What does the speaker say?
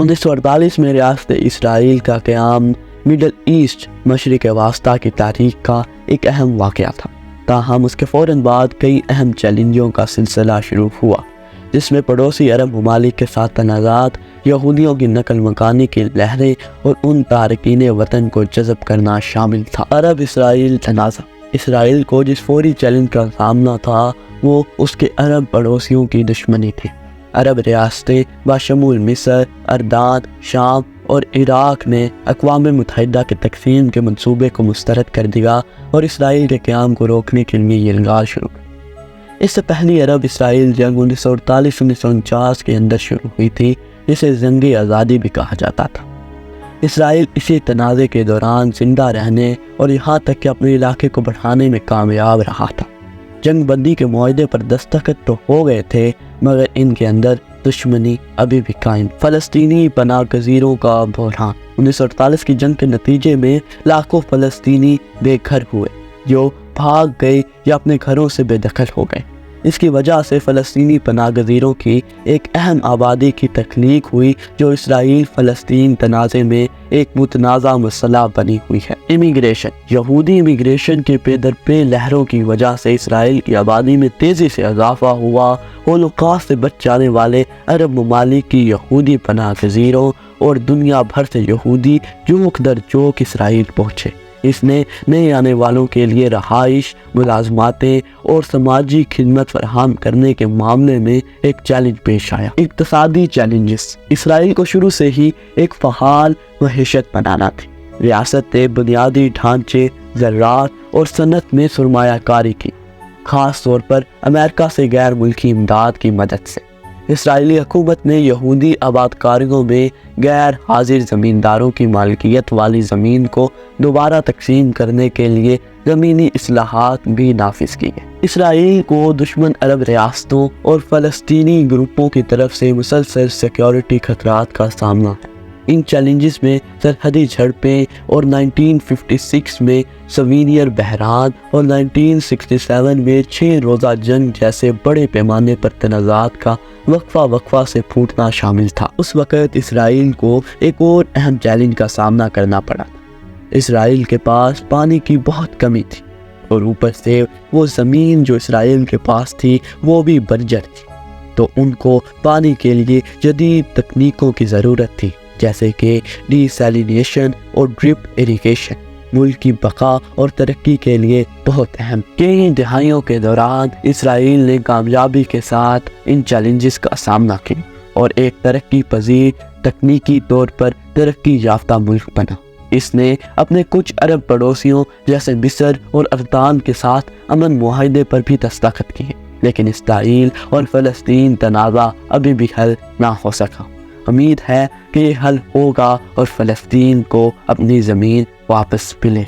1948 میں ریاست اسرائیل کا قیام مڈل ایسٹ مشرق وسطیٰ کی تاریخ کا ایک اہم واقعہ تھا، تاہم اس کے فوراً بعد کئی اہم چیلنجوں کا سلسلہ شروع ہوا، جس میں پڑوسی عرب ممالک کے ساتھ تنازعات، یہودیوں کی نقل مکانی کی لہریں اور ان تارکین وطن کو جذب کرنا شامل تھا۔ عرب اسرائیل تنازع۔ اسرائیل کو جس فوری چیلنج کا سامنا تھا وہ اس کے عرب پڑوسیوں کی دشمنی تھی۔ عرب ریاستیں بشمول مصر، اردن، شام اور عراق نے اقوام متحدہ کے تقسیم کے منصوبے کو مسترد کر دیا اور اسرائیل کے قیام کو روکنے کے لیے یلغار شروع کی۔ اس سے پہلی عرب اسرائیل جنگ 1948-1949 کے اندر شروع ہوئی تھی، جسے جنگ آزادی بھی کہا جاتا تھا۔ اسرائیل اسی تنازع کے دوران زندہ رہنے اور یہاں تک کہ اپنے علاقے کو بڑھانے میں کامیاب رہا تھا۔ جنگ بندی کے معاہدے پر دستخط تو ہو گئے تھے، مگر ان کے اندر دشمنی ابھی بھی قائم۔ فلسطینی پناہ گزینوں کا بحران۔ 1948 کی جنگ کے نتیجے میں لاکھوں فلسطینی بے گھر ہوئے، جو بھاگ گئے یا اپنے گھروں سے بے دخل ہو گئے۔ اس کی وجہ سے فلسطینی پناہ گزینوں کی ایک اہم آبادی کی تخلیق ہوئی، جو اسرائیل فلسطین تنازع میں ایک متنازع مسئلہ بنی ہوئی ہے۔ امیگریشن۔ یہودی امیگریشن کے پے در پے لہروں کی وجہ سے اسرائیل کی آبادی میں تیزی سے اضافہ ہوا۔ ہولوکاسٹ سے بچ جانے والے عرب ممالک کی یہودی پناہ گزینوں اور دنیا بھر سے یہودی چوک در چوک اسرائیل پہنچے۔ اس نے نئے آنے والوں کے لیے رہائش، ملازماتیں اور سماجی خدمت فراہم کرنے کے معاملے میں ایک چیلنج پیش آیا۔ اقتصادی چیلنجز۔ اسرائیل کو شروع سے ہی ایک فعال معیشت بنانا تھی۔ ریاست نے بنیادی ڈھانچے، زراعت اور صنعت میں سرمایہ کاری کی، خاص طور پر امریکہ سے غیر ملکی امداد کی مدد سے۔ اسرائیلی حکومت نے یہودی آباد کاریوں میں غیر حاضر زمینداروں کی مالکیت والی زمین کو دوبارہ تقسیم کرنے کے لیے زمینی اصلاحات بھی نافذ کی گئی۔ اسرائیل کو دشمن عرب ریاستوں اور فلسطینی گروپوں کی طرف سے مسلسل سیکیورٹی خطرات کا سامنا ہے۔ ان چیلنجز میں سرحدی جھڑپیں اور 1956 میں سوینئر بحران اور 1967 میں 6 روزہ جنگ جیسے بڑے پیمانے پر تنازعات کا وقفہ سے پھوٹنا شامل تھا۔ اس وقت اسرائیل کو ایک اور اہم چیلنج کا سامنا کرنا پڑا تھا۔ اسرائیل کے پاس پانی کی بہت کمی تھی اور اوپر سے وہ زمین جو اسرائیل کے پاس تھی وہ بھی بنجر تھی، تو ان کو پانی کے لیے جدید تکنیکوں کی ضرورت تھی، جیسے کہ ڈی سیلینیشن اور ڈرپ اریگیشن، ملک کی بقا اور ترقی کے لیے بہت اہم۔ کئی دہائیوں کے دوران اسرائیل نے کامیابی کے ساتھ ان چیلنجز کا سامنا کیا اور ایک ترقی پذیر، تکنیکی طور پر ترقی یافتہ ملک بنا۔ اس نے اپنے کچھ عرب پڑوسیوں جیسے مصر اور اردن کے ساتھ امن معاہدے پر بھی دستخط کیے، لیکن اسرائیل اور فلسطین تنازع ابھی بھی حل نہ ہو سکا۔ امید ہے کہ یہ حل ہوگا اور فلسطین کو اپنی زمین واپس ملے گی۔